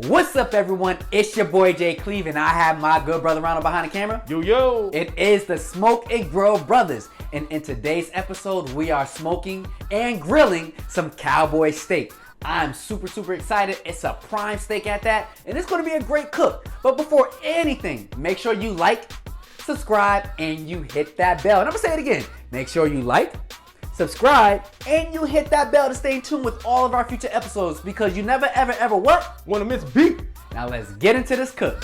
What's up, everyone? It's your boy Jay Cleve, and I have my good brother Ronald behind the camera. Yo. It is the Smoke and Grill Brothers, and in today's episode, we are smoking and grilling some cowboy steak. I'm super excited. It's a prime steak at that, and it's going to be a great cook. But before anything, make sure you like, subscribe, and you hit that bell. And I'm going to say it again. Make sure you like, subscribe, and you hit that bell to stay in tune with all of our future episodes, because you never ever what? Want to miss beat? Now let's get into this cook.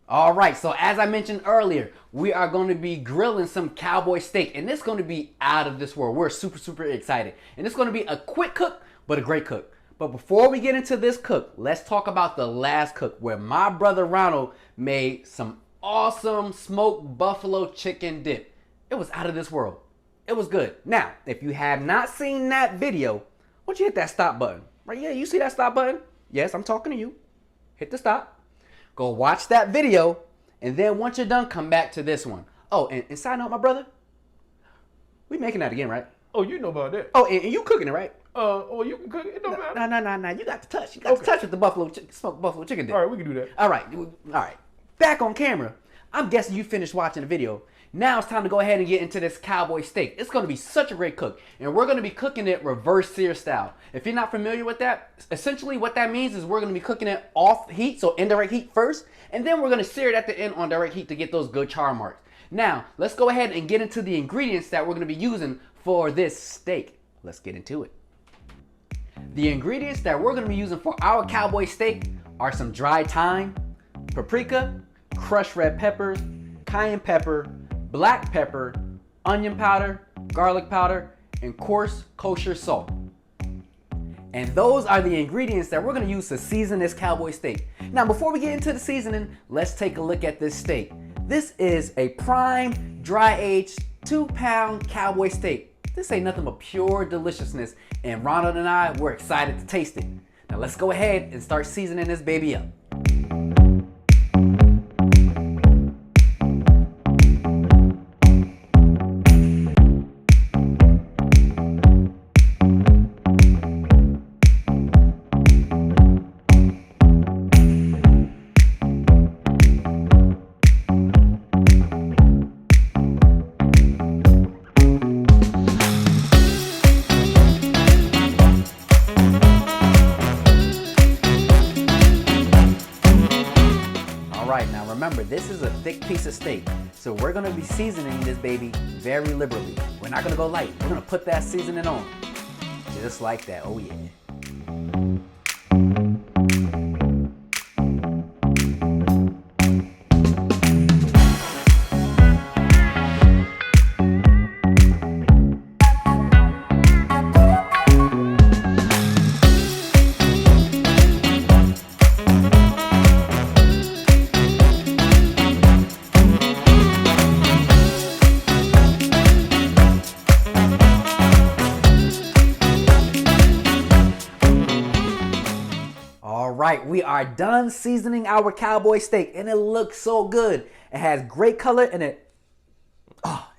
Alright, so as I mentioned earlier, we are going to be grilling some cowboy steak, and it's going to be out of this world. We're super excited. And it's going to be a quick cook, but a great cook. But before we get into this cook, let's talk about the last cook, where my brother Ronald made some awesome smoked buffalo chicken dip. It was out of this world. It was good. Now, if you have not seen that video, why don't you hit that stop button? Right, yeah, you see that stop button? Yes, I'm talking to you. Hit the stop. Go watch that video, and then once you're done, come back to this one. Oh, and side note, my brother, we making that again, right? Oh, you know about that. Oh, and you cooking it, right? You can cook it. It don't matter. No. You got to touch. You got to touch with the smoked buffalo chicken dip. All right, we can do that. All right. Back on camera. I'm guessing you finished watching the video. Now it's time to go ahead and get into this cowboy steak. It's going to be such a great cook, and we're going to be cooking it reverse sear style. If you're not familiar with that, essentially what that means is we're going to be cooking it off heat, so indirect heat first, and then we're going to sear it at the end on direct heat to get those good char marks. Now, let's go ahead and get into the ingredients that we're going to be using for this steak. Let's get into it. The ingredients that we're going to be using for our cowboy steak are some dry thyme, paprika, crushed red peppers, cayenne pepper, black pepper, onion powder, garlic powder, and coarse kosher salt. And those are the ingredients that we're going to use to season this cowboy steak. Now, before we get into the seasoning, let's take a look at this steak. This is a prime, dry-aged, 2-pound cowboy steak. This ain't nothing but pure deliciousness, and Ronald and I, we're excited to taste it. Now, let's go ahead and start seasoning this baby up. Now remember, this is a thick piece of steak, so we're going to be seasoning this baby very liberally. We're not going to go light. We're going to put that seasoning on. Just like that. Oh yeah. Alright, we are done seasoning our cowboy steak, and it looks so good. It has great color, and it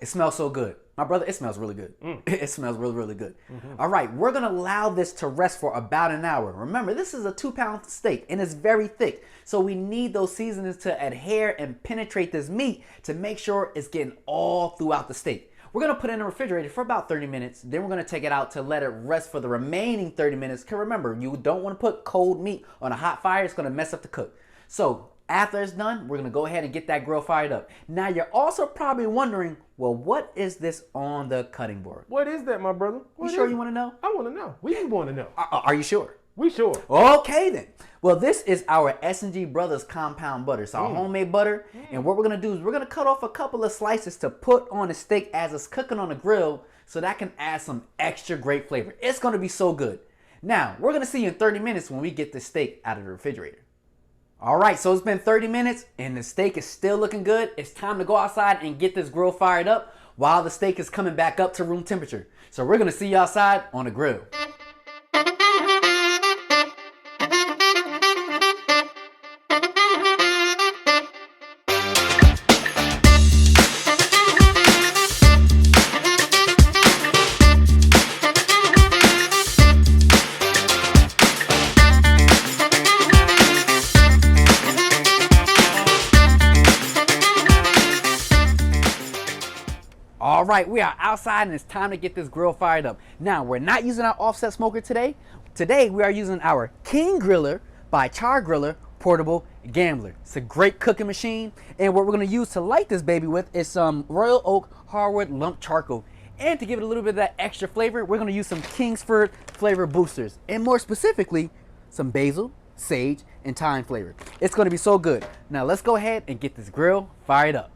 smells so good. My brother, it smells really good. It smells really good. Alright, we're going to allow this to rest for about an hour. Remember, this is a 2-pound steak, and it's very thick. So we need those seasonings to adhere and penetrate this meat to make sure it's getting all throughout the steak. We're going to put it in the refrigerator for about 30 minutes. Then we're going to take it out to let it rest for the remaining 30 minutes. Because remember, you don't want to put cold meat on a hot fire. It's going to mess up the cook. So after it's done, we're going to go ahead and get that grill fired up. Now, you're also probably wondering, well, what is this on the cutting board? What is that, my brother? You sure you want to know? I want to know. We want to know. Are you sure? We sure. Okay, then. Well, this is our S&G Brothers compound butter. It's our homemade butter. And what we're going to do is we're going to cut off a couple of slices to put on the steak as it's cooking on the grill, so that can add some extra great flavor. It's going to be so good. Now, we're going to see you in 30 minutes when we get the steak out of the refrigerator. All right, so it's been 30 minutes and the steak is still looking good. It's time to go outside and get this grill fired up while the steak is coming back up to room temperature. So we're going to see you outside on the grill. All right, we are outside and it's time to get this grill fired up. Now, we're not using our offset smoker today. Today, we are using our King Griller by Char Griller Portable Gambler. It's a great cooking machine. And what we're gonna use to light this baby with is some Royal Oak Hardwood Lump Charcoal. And to give it a little bit of that extra flavor, we're gonna use some Kingsford flavor boosters. And more specifically, some basil, sage, and thyme flavor. It's gonna be so good. Now let's go ahead and get this grill fired up.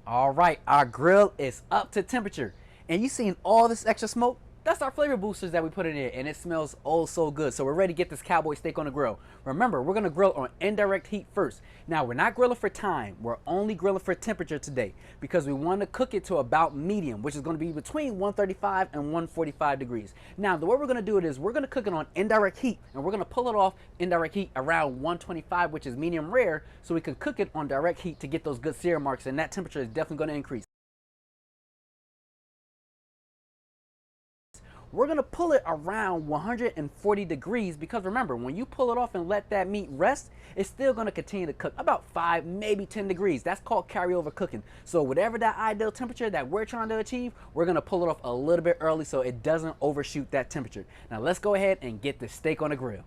All right, our grill is up to temperature. And you seen all this extra smoke? That's our flavor boosters that we put in here, and it smells oh so good. So we're ready to get this cowboy steak on the grill. Remember, we're gonna grill on indirect heat first. Now, we're not grilling for time. We're only grilling for temperature today because we want to cook it to about medium, which is gonna be between 135 and 145 degrees. Now, the way we're gonna do it is we're gonna cook it on indirect heat, and we're gonna pull it off indirect heat around 125, which is medium rare, so we can cook it on direct heat to get those good sear marks, and that temperature is definitely gonna increase. We're gonna pull it around 140 degrees because remember, when you pull it off and let that meat rest, it's still gonna continue to cook about 5, maybe 10 degrees. That's called carryover cooking. So whatever that ideal temperature that we're trying to achieve, we're gonna pull it off a little bit early so it doesn't overshoot that temperature. Now let's go ahead and get the steak on the grill.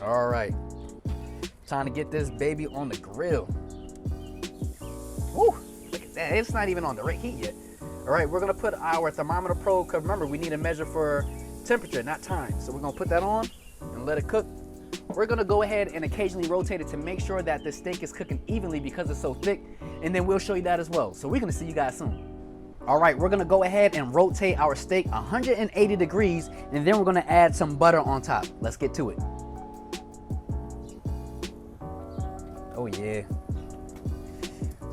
All right, time to get this baby on the grill. Woo! It's not even on direct heat yet. All right, we're gonna put our thermometer probe, because remember, we need to measure for temperature, not time. So we're gonna put that on and let it cook. We're gonna go ahead and occasionally rotate it to make sure that the steak is cooking evenly because it's so thick, and then we'll show you that as well. So we're gonna see you guys soon. All right, we're gonna go ahead and rotate our steak 180 degrees, and then we're gonna add some butter on top. Let's get to it. Oh yeah.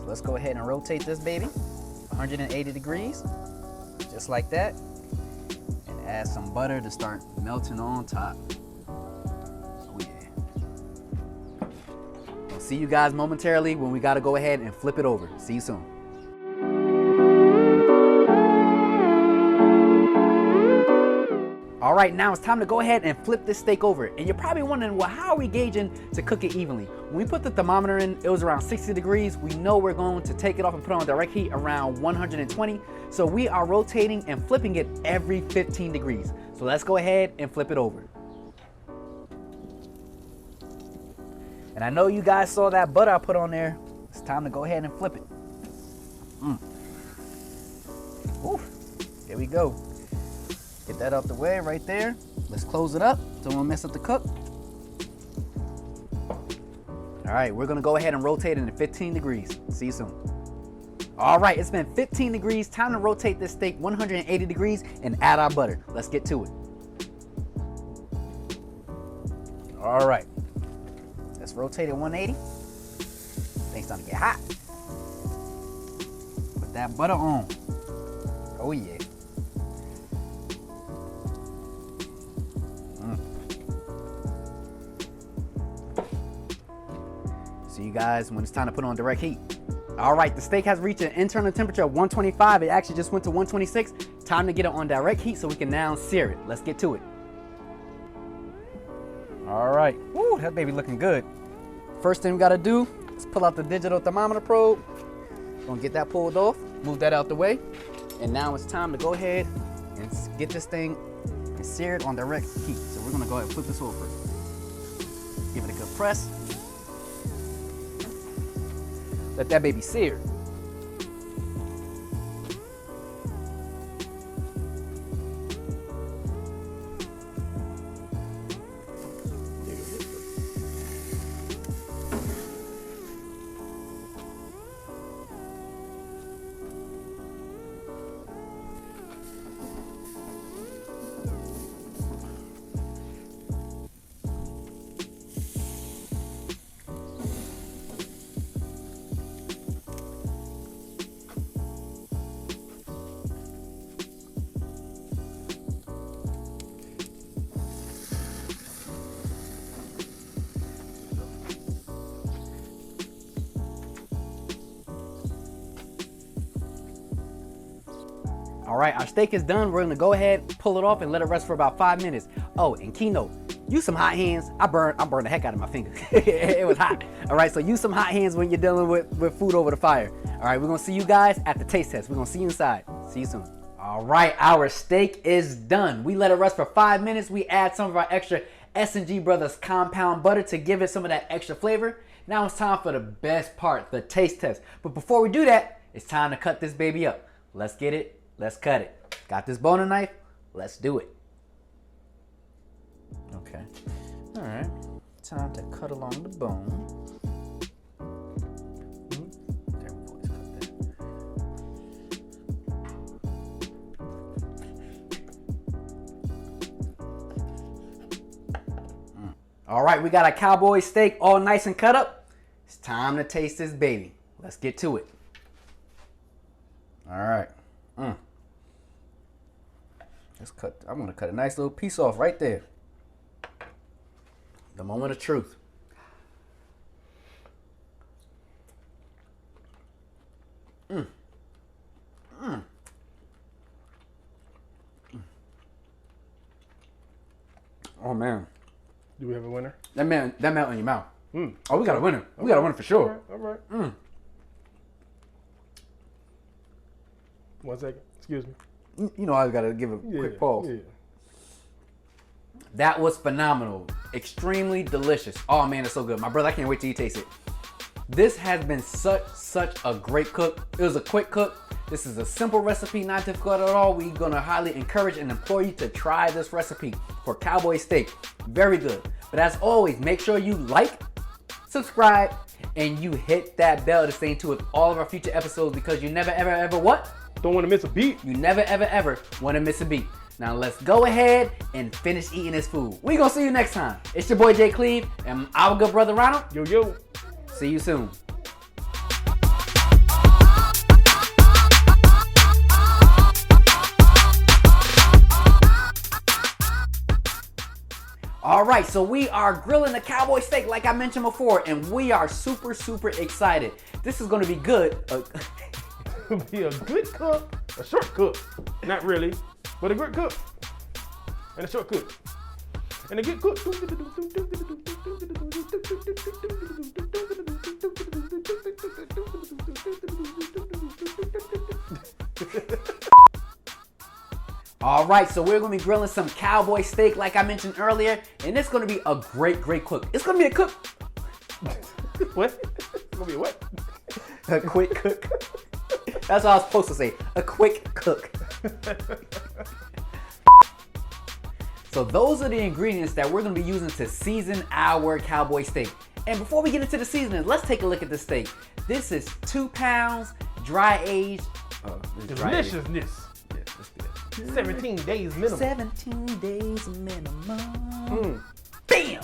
Let's go ahead and rotate this baby 180 degrees, just like that, and add some butter to start melting on top. Oh yeah. I'll see you guys momentarily when we gotta go ahead and flip it over. See you soon. All right, now it's time to go ahead and flip this steak over. And you're probably wondering, well, how are we gauging to cook it evenly? When we put the thermometer in, it was around 60 degrees. We know we're going to take it off and put it on direct heat around 120. So we are rotating and flipping it every 15 degrees. So let's go ahead and flip it over. And I know you guys saw that butter I put on there. It's time to go ahead and flip it. Ooh, there we go. Get that out the way right there. Let's close it up so we don't mess up the cook. All right, we're gonna go ahead and rotate it to 15 degrees. See you soon. All right, it's been 15 degrees. Time to rotate this steak 180 degrees and add our butter. Let's get to it. All right, let's rotate it 180. Things starting to get hot. Put that butter on. Oh yeah. See you guys when it's time to put on direct heat. All right, the steak has reached an internal temperature of 125. It actually just went to 126. Time to get it on direct heat so we can now sear it. Let's get to it. All right, woo, that baby looking good. First thing we gotta do is pull out the digital thermometer probe. Gonna get that pulled off, move that out the way. And now it's time to go ahead and get this thing and sear it on direct heat. So we're gonna go ahead and flip this over first. Give it a good press. Let that baby sear. All right, our steak is done. We're gonna go ahead, pull it off, and let it rest for about 5 minutes. Oh, and keynote, use some hot hands. I burned the heck out of my finger. It was hot. All right, so use some hot hands when you're dealing with food over the fire. All right, we're gonna see you guys at the taste test. We're gonna see you inside. See you soon. All right, our steak is done. We let it rest for 5 minutes. We add some of our extra S&G Brothers compound butter to give it some of that extra flavor. Now it's time for the best part, the taste test. But before we do that, it's time to cut this baby up. Let's get it. Let's cut it. Got this boning knife? Let's do it. Okay. All right. Time to cut along the bone. Okay, we've always cut that. All right, we got a cowboy steak all nice and cut up. It's time to taste this baby. Let's get to it. All right. I'm gonna cut a nice little piece off right there. The moment of truth. Oh man. Do we have a winner? That melt in your mouth. Oh, we got a winner. We got a winner for sure. All right. 1 second. Excuse me. You know I gotta give a quick pause. Yeah. That was phenomenal. Extremely delicious. Oh man, it's so good. My brother, I can't wait till you taste it. This has been such a great cook. It was a quick cook. This is a simple recipe, not difficult at all. We're gonna highly encourage and implore you to try this recipe for cowboy steak. Very good. But as always, make sure you like, subscribe, and you hit that bell to stay in tune with all of our future episodes because you never ever what? Don't want to miss a beat. You never ever want to miss a beat. Now let's go ahead and finish eating this food. We gonna see you next time. It's your boy Jay Cleve and our good brother Ronald. Yo. See you soon. All right, so we are grilling the cowboy steak like I mentioned before, and we are super excited. This is gonna be good. Be a good cook, a short cook. Not really, but a good cook and a short cook. And a good cook. All right, so we're gonna be grilling some cowboy steak like I mentioned earlier, and it's gonna be a great cook. It's gonna be a cook. What? It's gonna be a what? A quick cook. That's what I was supposed to say. A quick cook. So those are the ingredients that we're gonna be using to season our cowboy steak. And before we get into the seasoning, let's take a look at the steak. This is 2 pounds, dry aged. Deliciousness. Yeah, let's do that. 17 days minimum. 17 days minimum. Bam!